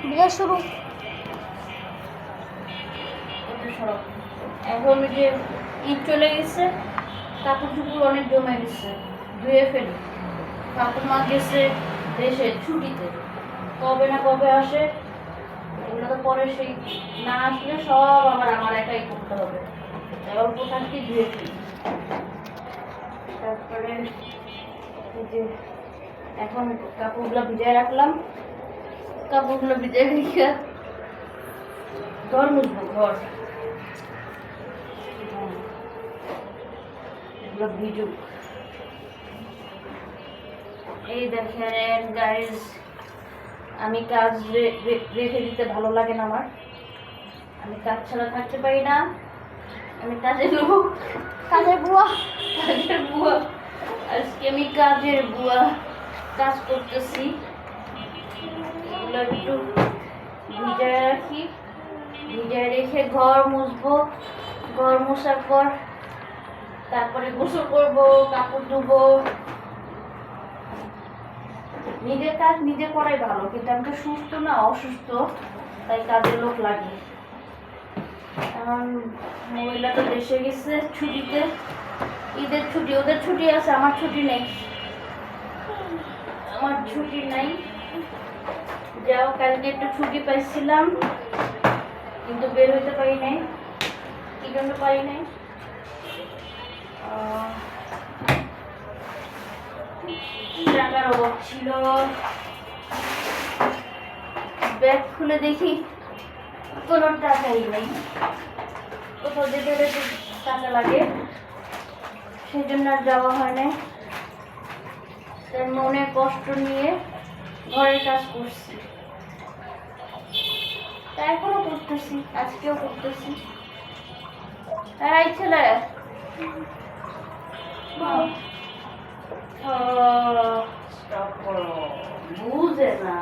বিয়ে শুরু। এখন যে ঈদ চলে গেছে, কাপড় চুপড় অনেক জমে গেছে, ধুয়ে ফেলি। কাপড় মা গেছে দেশে ছুটিতে, কবে না কবে আসে, এগুলো তো পরে সেই না আসলে সব আবার আমার একাই করতে হবে। অল্প থাকতে ধুয়ে ফেলি। তারপরে এই যে এখন কাপড়গুলো ভিজায় রাখলাম, কাপড়গুলো ভিজায় রেখে ঘর মুছবো। ঘর এগুলো ভিজুক। এই দেখেন গাইজ, আমি কাজ রেখে দিতে ভালো লাগে না আমার। আমি কাজ ছাড়া থাকতে পারি না। আমি কাজের লোক, কাজের বুয়া। কাজের বুয়া। আজকে আমি কাজের বুয়া, কাজ করতেছি। এগুলো একটু ভিজায় রাখি, ভিজায় রেখে ঘর মুছবো। ঘর মোছার পর তারপরে গোসল করবো, কাপড় ধুবো। নিজের কাজ নিজে করাই ভালো, কিন্তু আমি তো সুস্থ না, অসুস্থ, তাই কাজের লোক লাগে। এখন মহিলা তো দেশে গেছে ছুটিতে, ঈদের ছুটি, ওদের ছুটি আছে, আমার ছুটি নেই। আমার ছুটি নাই। যাও, কালকে একটু ছুটি পাইছিলাম, কিন্তু বের হইতে পারি নাই। কি জন্য পারি নাই? টাকার অভাব ছিল। ব্যাগ খুলে দেখি কোনো টাকাই নেই। কোথাও যেতে যেতে টাকা লাগে, সেই জন্য আর যাওয়া হয় নাই। তাই মনে কষ্ট নিয়ে ঘরের কাজ করছি। তা এখনো করতেছি, আজকেও করতেছি। এই ছেলে, স্টপ করো, বুঝে না,